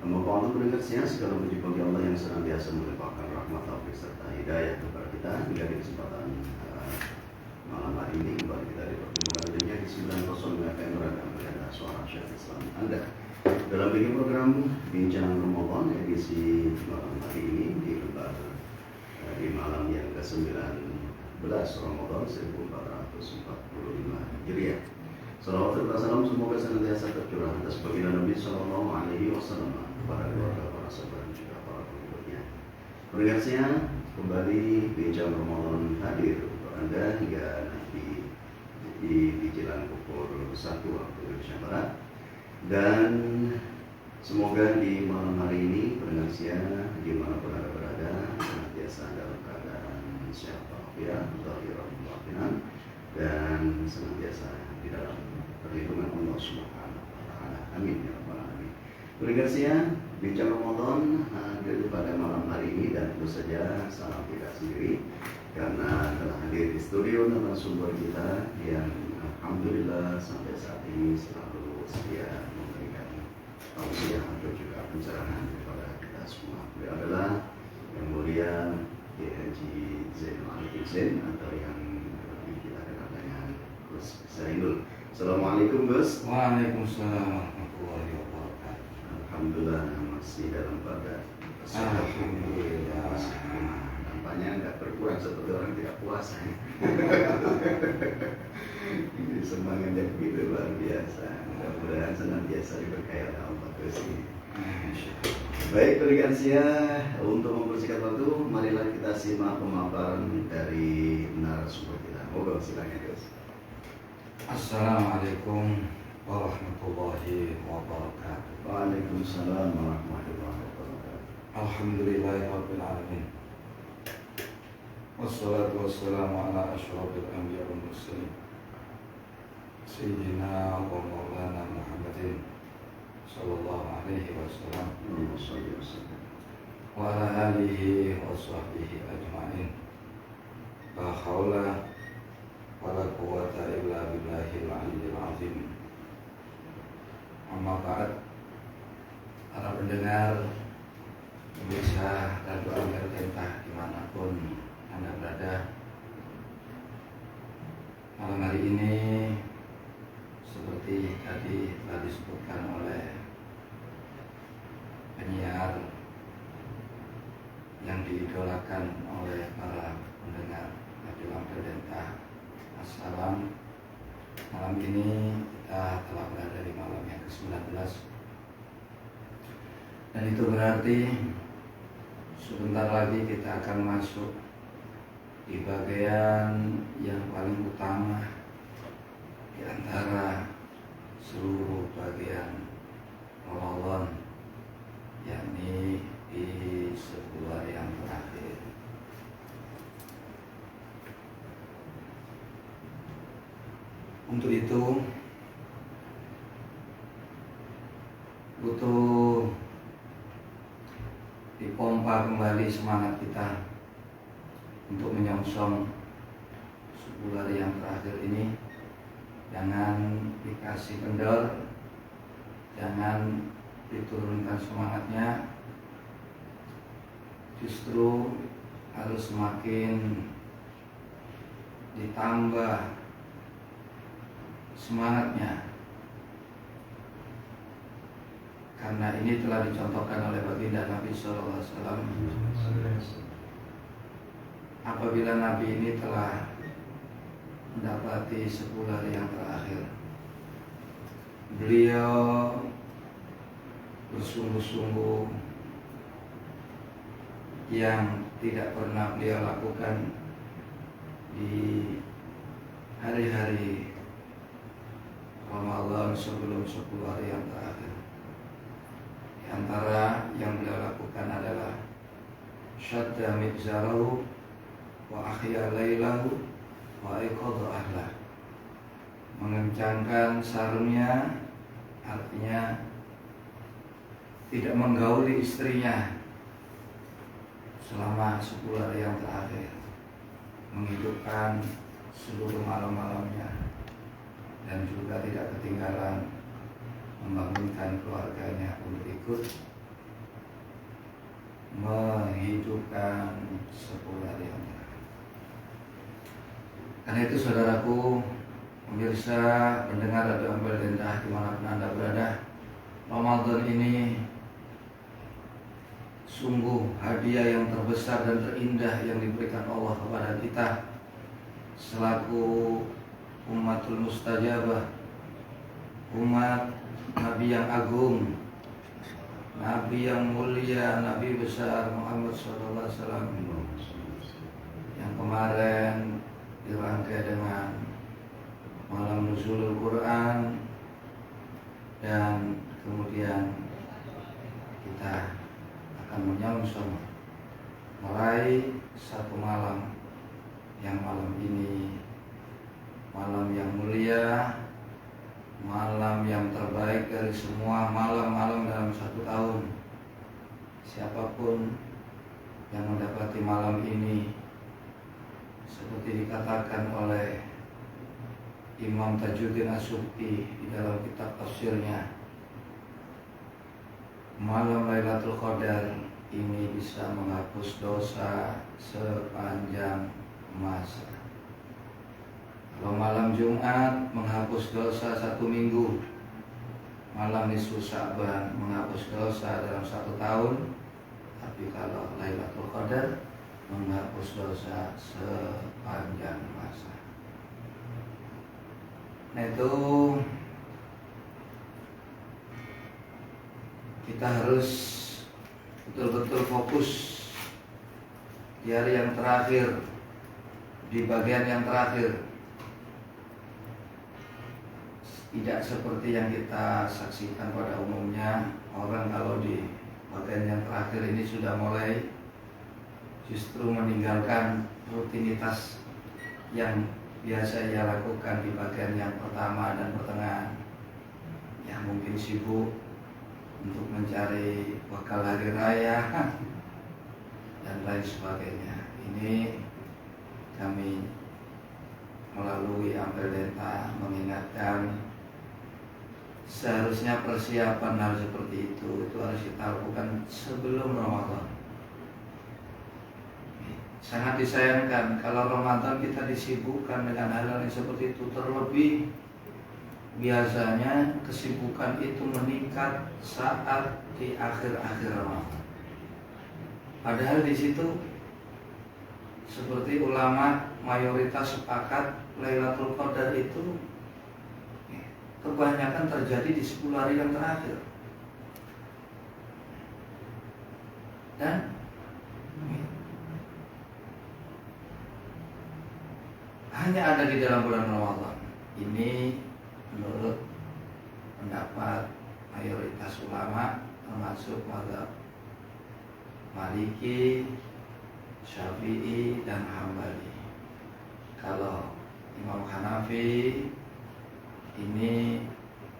Memohon berkatnya segala puji bagi Allah yang senantiasa melimpahkan rahmat, taufik serta hidayah kepada kita hingga di kesempatan malam hari ini kembali kita dipertemukan dengannya di 9 FM Ragam Berita Suara Syekh Islam Anda dalam bikin program Bincang Ramadan edisi malam hari ini di malam yang ke-19 Ramadan 1445 Hijriah. Salawat serta salam semoga senantiasa tercurah atas baginda Nabi Sallallahu Alaihi Wasallam kepada keluarga, para sahabat dan juga para pengikutnya. Berikutnya kembali Bincang Ramadan hadir untuk Anda hingga nanti di jelang pukul 1 waktu Indonesia Barat. Dan semoga di malam hari ini pendengarnya dimanapun Anda berada senantiasa dalam keadaan sehat walafiat, zahirah batinah, dan senantiasa di dalam perlindungan Allah Subhanahu wa taala. Amin ya rabbal alamin. Berikutnya Bincang Ramadan hadir pada malam hari ini dan tentu saja salam tidak sendiri karena telah hadir di studio narasumber kita yang alhamdulillah sampai saat ini selalu setia memberikan tausiah atau juga pencerahan kepada kita semua. Beliau adalah yang mulia Haji Zainul Arifin atau yang kita kenal dengan Gus Zainul. Assalamualaikum Gus. Waalaikumsalam warahmatullahi wabarakatuh. Alhamdulillah masih dalam keadaan sehat. Alhamdulillah. Nampaknya nggak berkurang seperti orang tidak puasa. Ini semangatnya begitu luar biasa. Mudah-mudahan senantiasa diberkahi oleh Allah Gus ini. Baik, delegasia untuk mempersingkat waktu, marilah kita simak pemaparan dari narasumber kita. Moga silakan Gus. Assalamualaikum warahmatullahi wabarakatuh. Waalaikumsalam warahmatullahi wabarakatuh. Alhamdulillahirabbil alamin. Wassalatu wassalamu ala asyrafil anbiya wal mursalin. Sayyidina wa maulana Muhammadin sallallahu alaihi wasallam wa ala alihi wa sahbihi ajma'in. La haula wala quwwata illa billahil aliyyil azim. Amma ba'd. Para pendengar pemirsa Radio Al-Fatihah dimanapun Anda berada, malam hari ini seperti tadi telah disebutkan oleh penyiar yang diidolakan oleh para pendengar Radio Al-Fatihah. Assalam. Malam ini kita telah berada di malam yang ke-19, dan itu berarti sebentar lagi kita akan masuk di bagian yang paling utama di antara seluruh bagian Ramadan, yakni di 10 hari yang terakhir. Untuk itu butuh dipompa kembali semangat kita untuk menyongsong 10 hari yang terakhir ini. Jangan dikasih kendor, jangan diturunkan semangatnya, justru harus semakin ditambah semangatnya, karena ini telah dicontohkan oleh baginda Nabi Sallallahu Alaihi Wasallam. Apabila Nabi ini telah mendapati 10 hari yang terakhir, beliau bersungguh-sungguh yang tidak pernah beliau lakukan di hari-hari Ramadan sebelum 10 hari yang terakhir. Di antara yang beliau lakukan adalah syadda mizarahu wa ahya lailahu wa iqadha ahlah. Mengencangkan sarungnya, artinya tidak menggauli istrinya selama 10 hari yang terakhir, menghidupkan seluruh malam-malamnya, dan juga tidak ketinggalan membangunkan keluarganya untuk ikut menghidupkan 10 hari yang terakhir. Karena itu saudaraku, pemirsa, pendengar Radio Ampel Denta dimanapun Anda berada, Ramadan ini sungguh hadiah yang terbesar dan terindah yang diberikan Allah kepada kita selaku umatul mustajabah, umat Nabi yang agung, Nabi yang mulia, Nabi besar Muhammad SAW, yang kemarin dirangkai dengan malam nuzulul Quran, dan kemudian kita akan menyongsong meraih satu malam yang malam ini malam yang mulia, malam yang terbaik dari semua malam-malam dalam satu tahun. Siapapun yang mendapati malam ini, seperti dikatakan oleh Imam Tajuddin As-Subki di dalam kitab tafsirnya, malam Lailatul Qadar ini bisa menghapus dosa sepanjang masa. Kalau malam Jumat menghapus dosa 1 minggu, malam nisfu Sya'ban menghapus dosa dalam 1 tahun, tapi kalau Lailatul Qadar menghapus dosa sepanjang masa. Nah itu kita harus betul-betul fokus di hari yang terakhir, di bagian yang terakhir. Tidak seperti yang kita saksikan pada umumnya, orang kalau di bagian yang terakhir ini sudah mulai justru meninggalkan rutinitas yang biasa ia lakukan di bagian yang pertama dan pertengahan. Ya mungkin sibuk untuk mencari bekal hari raya dan lain sebagainya. Ini kami melalui Ampel Denta mengingatkan, seharusnya persiapan hal seperti itu harus kita lakukan sebelum Ramadan. Sangat disayangkan kalau Ramadan kita disibukkan dengan hal-hal yang seperti itu. Terlebih biasanya kesibukan itu meningkat saat di akhir-akhir Ramadan. Padahal di situ seperti ulama mayoritas sepakat Lailatul Qadar itu kebanyakan terjadi di 10 hari yang terakhir. Dan hanya ada di dalam bulan Ramadan. Ini menurut pendapat mayoritas ulama, termasuk mazhab Maliki, Syafi'i, dan Hambali. Kalau Imam Hanafi, ini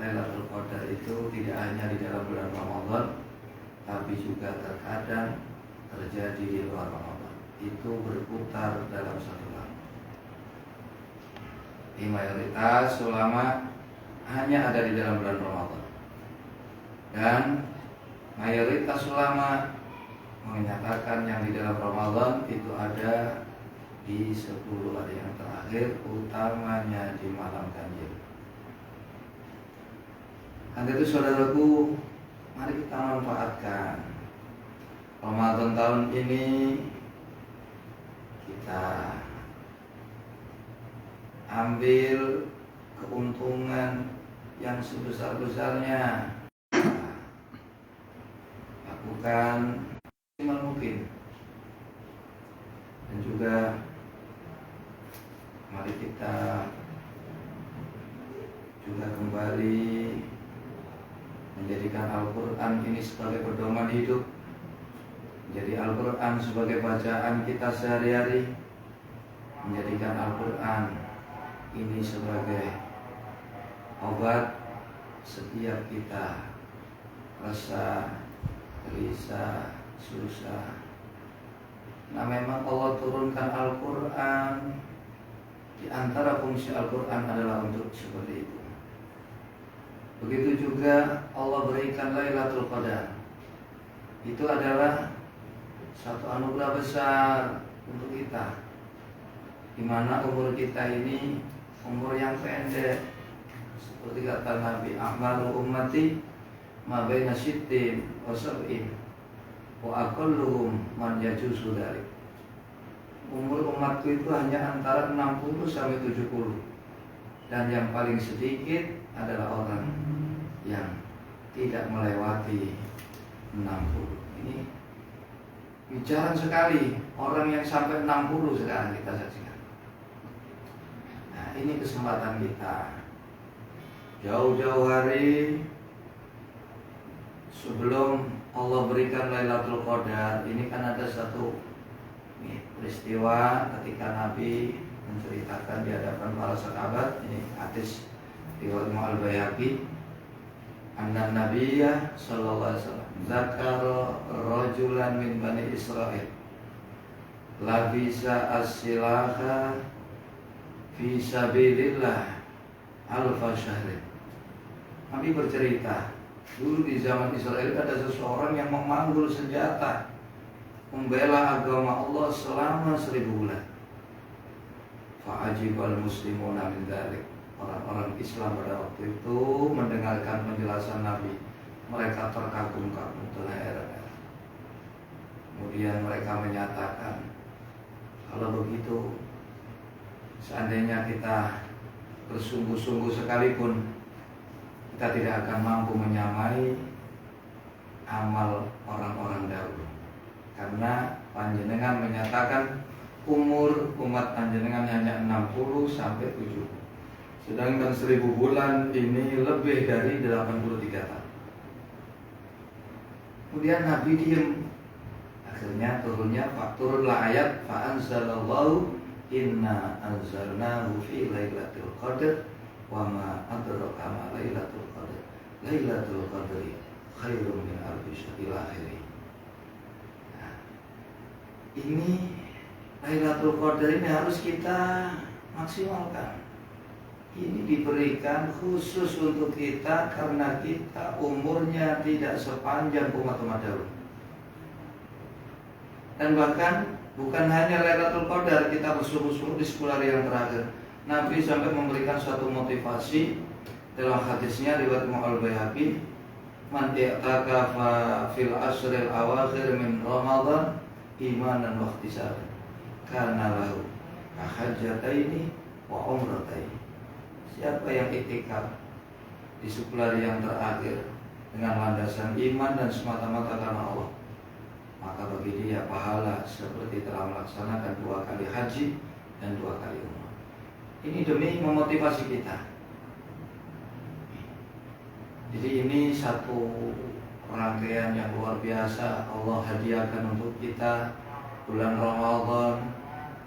Lailatul Qadar itu tidak hanya di dalam bulan Ramadan, tapi juga terkadang terjadi di luar Ramadan. Itu berputar dalam satu bulan. Di mayoritas ulama hanya ada di dalam bulan Ramadan, dan mayoritas ulama menyatakan yang di dalam Ramadan itu ada di 10 hari yang terakhir, utamanya di malam ganjil. Karena itu saudaraku, mari kita manfaatkan Ramadan tahun ini. Kita ambil keuntungan yang sebesar-besarnya, lakukan maksimal mungkin. Dan juga mari kita juga kembali menjadikan Al-Quran ini sebagai pedoman hidup, menjadi Al-Quran sebagai bacaan kita sehari-hari, menjadikan Al-Quran ini sebagai obat setiap kita resah, gelisah, susah. Nah memang Allah turunkan Al-Quran, di antara fungsi Al-Quran adalah untuk seperti itu. Begitu juga Allah berikan Lailatul Qadar, itu adalah satu anugerah besar untuk kita, di mana umur kita ini umur yang pendek. Seperti kata Nabi, "A'malu ummati ma baina sittin wa sab'in wa aqalluhum man yajuzu dzalik." Umur umatku itu hanya antara 60 sampai 70. Dan yang paling sedikit adalah orang yang tidak melewati 60. Ini bicara sekali, orang yang sampai 60 sekarang kita saksikan. Nah, ini kesempatan kita. Jauh-jauh hari sebelum Allah berikan Lailatul Qadar, ini kan ada satu peristiwa ketika Nabi menceritakan di hadapan para sahabat. Ini hadis riwayat Al-Baihaqi, anna Nabiyya sallallahu alaihi wasallam zakara rajulan min Bani Israil labisa as-silaha fi sabilillah alfa syahrin. Nabi bercerita, dulu di zaman Israel ada seseorang yang memanggul senjata membela agama Allah selama 1000 bulan. Fa'ajibal muslimuna min dzalik. Orang-orang Islam pada waktu itu mendengarkan penjelasan Nabi, mereka terkagum-kagum, terheran-heran. Kemudian mereka menyatakan, kalau begitu seandainya kita bersungguh-sungguh sekalipun, kita tidak akan mampu menyamai amal orang-orang dahulu. Karena panjenengan menyatakan umur umat panjenengan hanya 60 sampai 70. Sedangkan 1000 bulan ini lebih dari 83 tahun. Kemudian Nabi diem. Akhirnya turunlah ayat fa'anzalallahu inna anzalnahu fi lailatul qadr wa ma adraka ma lailatul qadr. Lailatul qadri khairum min alfi syahr ila akhirih. Ini Lailatul Qadar ini harus kita maksimalkan. Ini diberikan khusus untuk kita karena kita umurnya tidak sepanjang umat-umat dahulu. Dan bahkan bukan hanya Lailatul Qadar, kita bersungguh-sungguh di 10 hari yang terakhir. Nabi sampai memberikan suatu motivasi dalam hadisnya riwayat Al-Baihaqi, man i'takafa fil asril awakhir min Ramadan imanan wa ihtisaban kana lahu hajjataini wa umrataini. Siapa yang iktikaf di 10 hari yang terakhir dengan landasan iman dan semata-mata karena Allah, maka bagi dia pahala seperti telah melaksanakan 2 kali haji dan 2 kali umrah. Ini demi memotivasi kita. Jadi ini satu rangkaian yang luar biasa Allah hadiahkan untuk kita. Bulan Ramadan,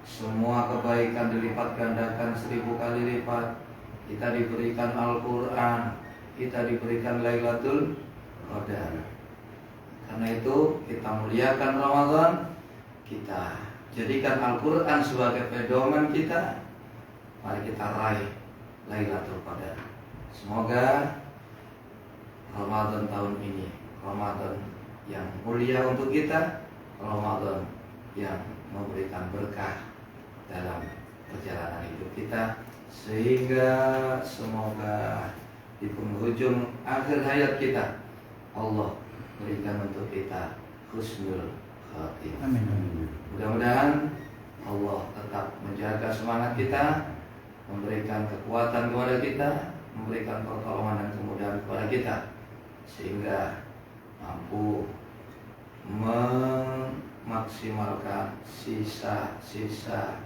semua kebaikan dilipat gandakan 1000 kali lipat. Kita diberikan Al-Quran, kita diberikan Lailatul Qadar. Karena itu kita muliakan Ramadan, kita jadikan Al-Quran sebagai pedoman kita. Mari kita raih Lailatul Qadar. Semoga Ramadan tahun ini Ramadan yang mulia untuk kita, Ramadan yang memberikan berkah dalam perjalanan hidup kita, sehingga semoga di penghujung akhir hayat kita Allah berikan untuk kita husnul khatimah. Amin. Mudah-mudahan Allah tetap menjaga semangat kita, memberikan kekuatan kepada kita, memberikan pertolongan dan kemudahan kepada kita, sehingga mampu memaksimalkan sisa-sisa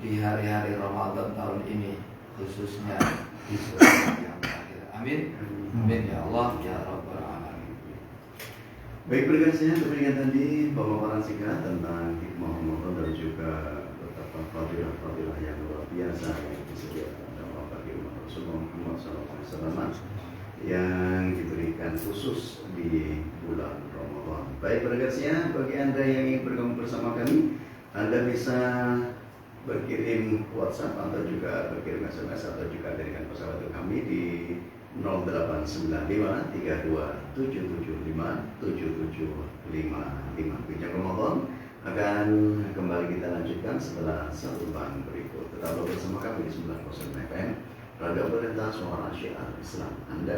di hari-hari Ramadan tahun ini, khususnya di bulan yang terakhir. Amin. Amin ya Allah ya Rabbal Alamin. Baik, berkasnya demikian tadi pemaparan singkat tentang hikmah Ramadan dan juga betapa fadilah-fadilah yang luar biasa yang disediakan dalam bagi umat Rasulullah Muhammad SAW yang diberikan khusus di bulan Ramadan. Baik, berkasnya bagi Anda yang ingin bergabung bersama kami, Anda bisa berkirim WhatsApp atau juga berkirim SMS atau juga kirimkan pesan ke kami di Bincang Ramadan akan kembali kita lanjutkan setelah satu bahan berikut. Tetaplah bersama kami di 90 FM Radio Pemerintah Suara Syiar Islam. Anda